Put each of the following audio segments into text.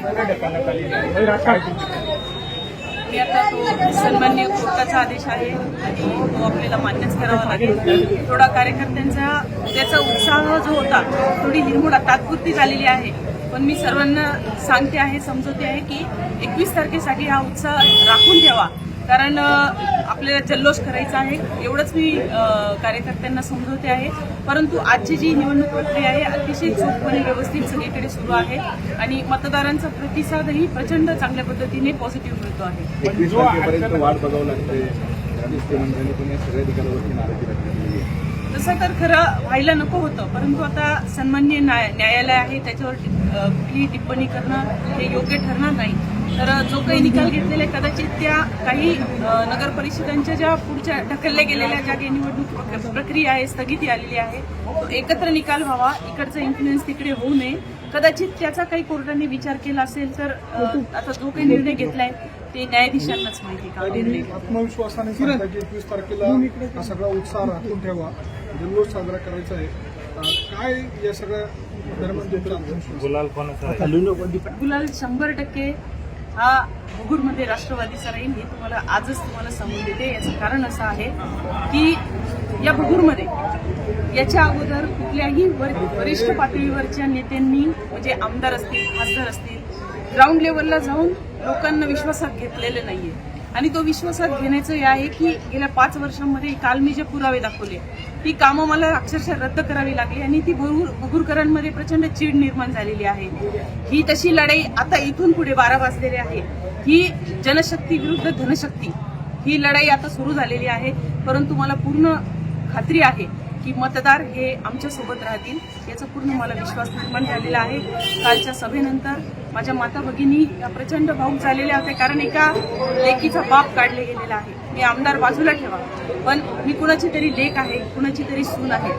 पुढे ढकलण्यात आलेली आहे. मी आता तो सन्मान्य कोर्टाचा आदेश आहे आणि तो आपल्याला मान्यच करावा लागेल. थोडा कार्यकर्त्यांचा त्याचा उत्साह जो होता थोडी हिरमोड तात्पुरती झालेली आहे, पण मी सर्वांना सांगते आहे, समजवते आहे की 21 तारखेसाठी हा उत्साह राखून ठेवा, कारण आपल्याला जल्लोष करायचा आहे एवढंच मी कार्यकर्त्यांना समजवते आहे. परंतु आजची जी निवडणूक प्रक्रिया आहे अतिशय चोखपणे व्यवस्थित सगळीकडे सुरू आहे आणि मतदारांचा प्रतिसादही प्रचंड चांगल्या पद्धतीने पॉझिटिव्ह मिळतो आहे. वाट बघावं लागते तसं तर खरं व्हायला नको होतं, परंतु आता सन्माननीय न्यायालय आहे, त्याच्यावर कुठलीही टिप्पणी करणं हे योग्य ठरणार नाही. तर जो काही निकाल घेतलेला आहे कदाचित त्या काही नगर परिषदांच्या ज्या पुढच्या ढकलल्या गेलेल्या ज्या काही निवडणूक प्रक्रिया आहे, स्थगिती आलेली आहे, तो एकत्र निकाल व्हावा, इकडचा इन्फ्लुएन्स तिकडे होऊ नये. कदाचित त्याचा काही कोर्टाने विचार केला असेल तर आता जो काही निर्णय घेतलाय ते न्यायाधीशांनाच माहिती का निर्णय. आत्मविश्वासाने 21 तारखेला हा सगळा उत्साह राखून ठेवा, जल्लोष साजरा करायचा आहे. काय या सगळ्या दरम्यान गुलाल कोणाचा? गुलाल 100% हा भुगूरमध्ये राष्ट्रवादीचा राहील हे आजच तुम्हाला सांगून देते. याचं कारण असं आहे की या भुगूरमध्ये याच्या अगोदर कुठल्याही वरिष्ठ पातळीवरच्या नेत्यांनी म्हणजे आमदार असतील, खासदार असतील, ग्राउंड लेवलला जाऊन लोकांना विश्वासात घेतलेलं नाहीये. आणि तो विश्वासात घेण्याचं हे आहे की गेल्या 5 वर्षांमध्ये काल मी जे पुरावे दाखवले ती कामं मला अक्षरशः रद्द करावी लागली आणि ती भुगूरकरांमध्ये प्रचंड चीड निर्माण झालेली आहे. ही तशी लढाई आता इथून पुढे 12 वाजलेले आहे. ही जनशक्ती विरुद्ध धनशक्ती ही लढाई आता सुरू झालेली आहे. परंतु मला पूर्ण खात्री आहे की मतदार हे आमच्या सोबत राहतील याचा पूर्ण मला विश्वास निर्माण झालेला आहे. कालच्या सभेनंतर माझ्या माता भगिनी या प्रचंड भावूक झालेल्या होत्या, कारण एका लेकीचा बाप काढले गेलेला आहे. मी आमदार बाजूला ठेवा, पण मी कुणाची तरी लेक आहे, कुणाची तरी सून आहे.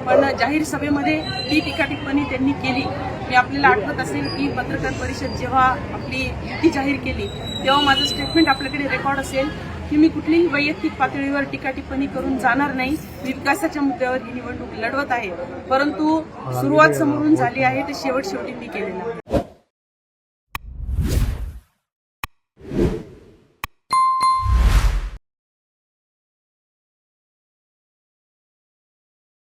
पण जाहीर सभेमध्ये ती टीका टिप्पणी त्यांनी केली. मी आपल्याला आठवत असेल की पत्रकार परिषद जेव्हा आपली युती जाहीर केली तेव्हा माझं स्टेटमेंट आपल्याकडे रेकॉर्ड असेल की मी कुठलीही वैयक्तिक पातळीवर टीका टिप्पणी करून जाणार नाही. मी विकासाच्या मुद्द्यावर ही निवडणूक लढवत आहे, परंतु सुरुवात समोरून झाली आहे ते शेवटी मी केलेलं आहे.